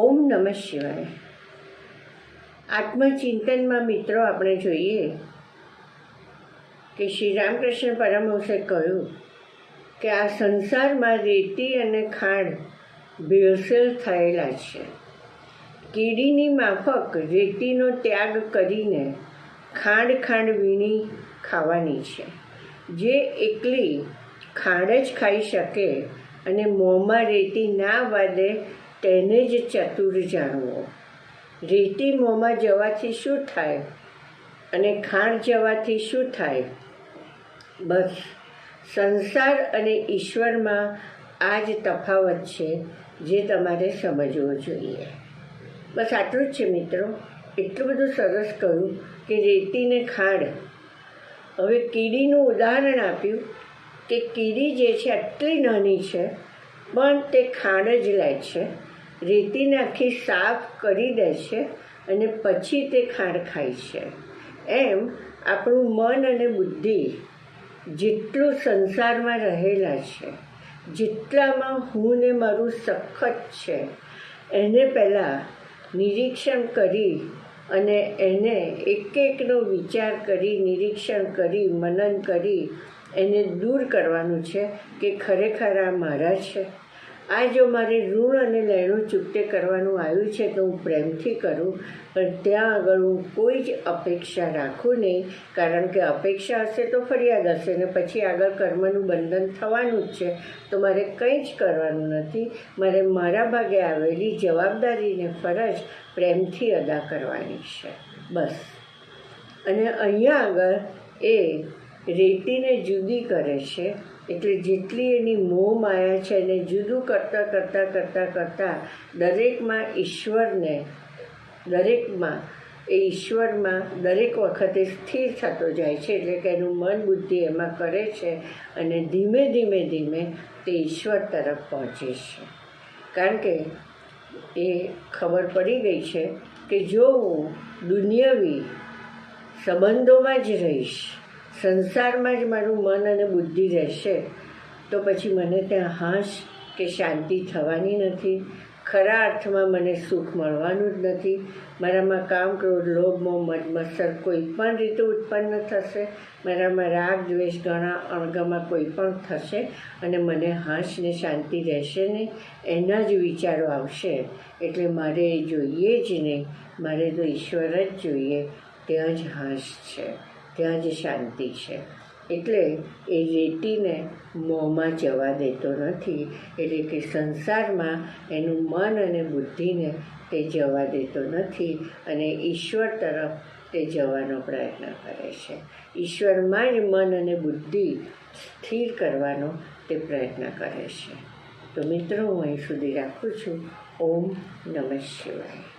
ઓમ નમઃ શિવાય. આત્મચિંતનમાં મિત્રો આપણે જોઈએ કે શ્રી રામકૃષ્ણ પરમહંસે કહ્યું કે આ સંસારમાં રેતી અને ખાંડ ભેળસેળ થયેલા છે. કીડીની માફક રેતીનો ત્યાગ કરીને ખાંડ વીણી ખાવાની છે. જે એકલી ખાંડ જ ખાઈ શકે અને મોંમાં રેતી ના વાદે તેને જ ચતુર જાણવો. રેતી મોંમાં જવાથી શું થાય અને ખાંડ જવાથી શું થાય? બસ સંસાર અને ઈશ્વરમાં આ જ તફાવત છે જે તમારે સમજવો જોઈએ. બસ આટલું જ છે મિત્રો. એટલું બધું સરસ કહ્યું કે રેતીને ખાંડ. હવે કીડીનું ઉદાહરણ આપ્યું કે કીડી જે છે આટલી નાની છે પણ તે ખાંડ જ લે છે, રેતીને આખી સાફ કરી દે છે અને પછી તે ખાંડ ખાય છે. એમ આપણું મન અને બુદ્ધિ જેટલું સંસારમાં રહેલા છે, જેટલામાં હું ને મારું સખત છે, એને પહેલાં નિરીક્ષણ કરી અને એને એકનો વિચાર કરી, નિરીક્ષણ કરી, મનન કરી એને દૂર કરવાનું છે કે ખરેખર આ મારા છે. આ જો મારે ઋણ અને લેણું ચૂકતે કરવાનું આવ્યું છે તો હું પ્રેમથી કરું, પણ ત્યાં આગળ હું કોઈ જ અપેક્ષા રાખું નહીં. કારણ કે અપેક્ષા હશે તો ફરિયાદ હશે ને પછી આગળ કર્મનું બંધન થવાનું જ છે. તો મારે કંઈ જ કરવાનું નથી. મારે મારા ભાગે આવેલી જવાબદારીને ફરજ પ્રેમથી અદા કરવાની છે, બસ. અને અહીંયા આગળ એ રેતીને જુદી કરે છે. એટલે જેટલી એની મોહ માયા છે એને જુદું કરતાં દરેકમાં ઈશ્વરને, દરેકમાં એ ઈશ્વરમાં દરેક વખતે સ્થિર થતો જાય છે. એટલે કે એનું મન બુદ્ધિ એમાં કરે છે અને ધીમે ધીમે તે ઈશ્વર તરફ પહોંચે છે. કારણ કે એ ખબર પડી ગઈ છે કે જો હું દુનિયાવી સંબંધોમાં જ રહીશ, સંસારમાં જ મારું મન અને બુદ્ધિ રહેશે તો પછી મને ત્યાં હાશ કે શાંતિ થવાની નથી. ખરા અર્થમાં મને સુખ મળવાનું જ નથી. મારામાં કામ, ક્રોધ, લોભ, મોહ, મદ, મત્સર કોઈ પણ રીતે ઉત્પન્ન થશે. મારામાં રાગ, દ્વેષ, ઘણા અણગમા કોઈ પણ થશે અને મને હાશ ને શાંતિ રહેશે નહીં. એના જ વિચારો આવશે. એટલે મારે એ જોઈએ જ નહીં. મારે તો ઈશ્વર જ જોઈએ. ત્યાં જ હાશ છે, ત્યાં જ શાંતિ છે. એટલે એ રેતીને મોંમાં જવા દેતો નથી. એટલે કે સંસારમાં એનું મન અને બુદ્ધિને તે જવા દેતો નથી અને ઈશ્વર તરફ તે જવાનો પ્રયત્ન કરે છે. ઈશ્વરમાં જ મન અને બુદ્ધિ સ્થિર કરવાનો તે પ્રયત્ન કરે છે. તો મિત્રો, હું અહીં સુધી રાખું છું. ઓમ નમઃ શિવાય.